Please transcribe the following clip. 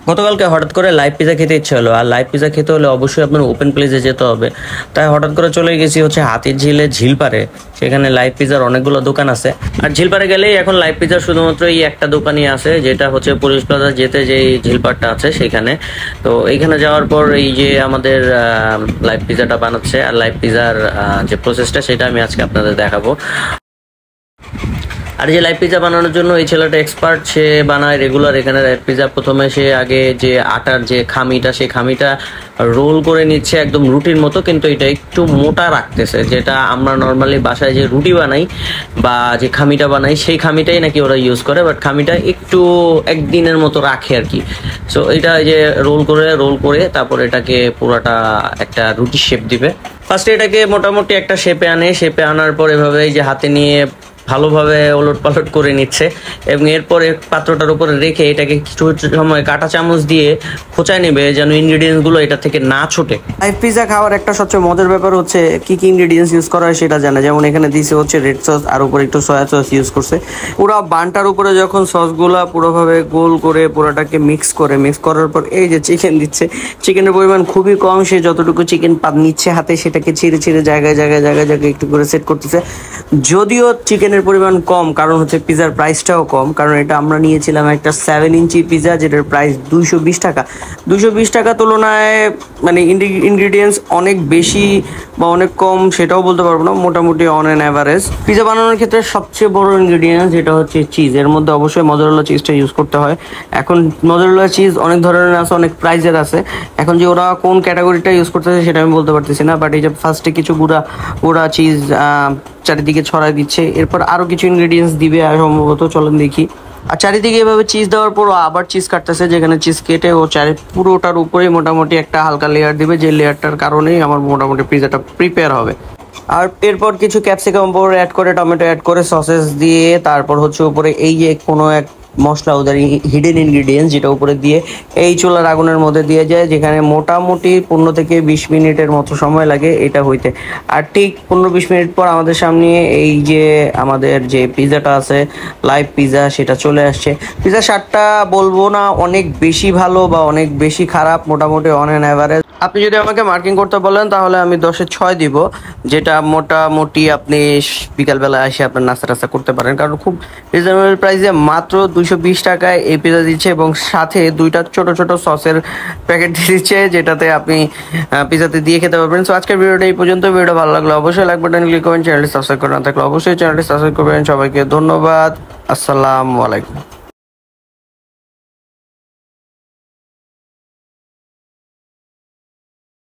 গতকালকে হঠাৎ করে লাইভ পিজা খেতে ইচ্ছে হলো, আর লাইভ পিজা খেতে হলে অবশ্যই আপনার ওপেন প্লেসে যেতে হবে। তাই হঠাৎ করে চলে গেছি হচ্ছে হাতির ঝিলে ঝিলপাড়ে। সেখানে লাইভ পিজার অনেকগুলো দোকান আছে, আর ঝিলপাড়ে গেলেই এখন লাইভ পিজার শুধুমাত্র এই একটা দোকানই আছে, যেটা হচ্ছে পুলিশ প্লাজা যেতে যে ঝিলপাড়টা আছে সেখানে। তো এইখানে যাওয়ার পর এই যে আমাদের লাইভ পিজাটা বানাচ্ছে, আর লাইভ পিজার যে প্রসেসটা সেটা আমি আজকে আপনাদের দেখাবো। আর যে লাইভ পিজা বানানোর জন্য এই ছেলেটা এক্সপার্ট, সে বানায় রেগুলার এখানে লাইভ পিজা। প্রথমে সে আগে যে আটার যে খামিটা, সেই খামিটা রোল করে নিচ্ছে একদম রুটির মতো, কিন্তু এটা একটু মোটা রাখতেছে। যেটা আমরা নর্মালি বাসায় যে রুটি বানাই বা যে খামিটা বানাই, সেই খামিটাই নাকি ওরা ইউজ করে, বাট খামিটা একটু একদিনের মতো রাখে আর কি। সো এটা যে রোল করে তারপর এটাকে পুরাটা একটা রুটি শেপ দিবে। ফার্স্টে এটাকে মোটামুটি একটা শেপে আনার পর এভাবে এই যে হাতে নিয়ে ভালোভাবে ওলট পালট করে নিচ্ছে, এবং এরপরে পাত্রটার উপরে রেখে এটাকে কিছু সময় কাঁটা চামচ দিয়ে খোঁচায় নেবে যেন ইনগ্রিডিয়েন্টস গুলো এটা থেকে না ছোটে। লাইভ পিজা খাওয়ার একটা সবচেয়ে মজার ব্যাপার হচ্ছে কি কি ইনগ্রিডিয়েন্টস ইউজ করা হয় সেটা জানা। যেমন এখানে দিছে হচ্ছে রেড সস, আর উপরে একটু সয়া সস ইউজ করছে। পুরো বানটার উপরে যখন সসগুলা পুরোভাবে গোল করে পুরোটাকে মিক্স করার পর এই যে চিকেন দিচ্ছে, চিকেনের পরিমাণ খুবই কম। সে যতটুকু চিকেন নিচ্ছে হাতে সেটাকে ছিঁড়ে জায়গায় একটু করে সেট করতেছে। যদিও চিকেনের পরিমাণ কম, কারণ হচ্ছে পিজার প্রাইসটাও কম, কারণ এটা আমরা নিয়েছিলাম একটা 7 ইঞ্চি পিজা, যেটার প্রাইস 220 টাকা। 220 টাকা তুলনায় মানে ইনগ্রিডিয়েন্টস অনেক বেশি বা অনেক কম সেটাও বলতে পারবো না, মোটামুটি অন অ্যান অ্যাভারেজ। পিজা বানানোর ক্ষেত্রে সবচেয়ে বড় ইনগ্রিডিয়েন্টস যেটা হচ্ছে চিজ। এর মধ্যে অবশ্যই মজারেলা চিজটা ইউজ করতে হয়। এখন মজারেলা চিজ অনেক ধরনের আছে, অনেক প্রাইজের আছে। এখন যে ওরা কোন ক্যাটাগরিটা ইউজ করতেছে সেটা আমি বলতে পারতেছি না, বাট এই যে ফার্স্টে কিছু গুঁড়া চিজ চারিদিকে ছড়াই দিচ্ছে, এরপর আরো কিছু ইনগ্রেডিয়েন্টস দিবে সম্ভবত, চলেন দেখি। আর চারিদিকে এভাবে চিজ দেওয়ার পর আবার চিজ কাটতেছে, যেখানে চিজ কেটে ও পুরোটার উপরে মোটামুটি একটা হালকা লেয়ার দিবে, যে লেয়ারটার কারণেই আমার মোটামুটি পিজাটা প্রিপেয়ার হবে। আর এরপর কিছু ক্যাপসিকাম উপরে অ্যাড করে, টমেটো অ্যাড করে, সসেস দিয়ে, তারপর হচ্ছে উপরে এই যে কোনো এক মশলা, ওদের হিডেন ইনগ্রিডিয়েন্টস, যেটা উপরে দিয়ে এই চুলার আগুনের মধ্যে দিয়ে যায়, যেখানে মোটামুটি 15 থেকে 20 মিনিটের মতো সময় লাগে এটা হইতে। আর ঠিক 15-20 মিনিট পর আমাদের সামনে এই যে আমাদের যে পিজাটা আছে লাইভ পিজা, সেটা চলে আসছে। পিজা স্বাদটা বলবো না অনেক বেশি ভালো বা অনেক বেশি খারাপ, মোটামুটি অন অ্যান অ্যাভারেজ। আপনি যদি আমাকে মার্কিং করতে বলেন তাহলে আমি 10-এ 6 দিব, যেটা মোটামুটি আপনি বিকালবেলা এসে আপনার নাস্তা টাস্তা করতে পারেন, কারণ খুব রিজনেবল প্রাইসে মাত্র 220 টাকায় এই পিজা দিচ্ছে, এবং সাথে 2টা ছোট সসের প্যাকেট দিয়ে দিচ্ছে, যেটাতে আপনি পিজাতে দিয়ে খেতে পারবেন। সো আজকের ভিডিওটা এই পর্যন্ত। ভিডিওটা ভালো লাগলো অবশ্যই লাইক বাটন ক্লিক করবেন, চ্যানেলটি সাবস্ক্রাইব করে না থাকলে অবশ্যই চ্যানেলটি সাবস্ক্রাইব করবেন। সবাইকে ধন্যবাদ, আসসালামু আলাইকুম।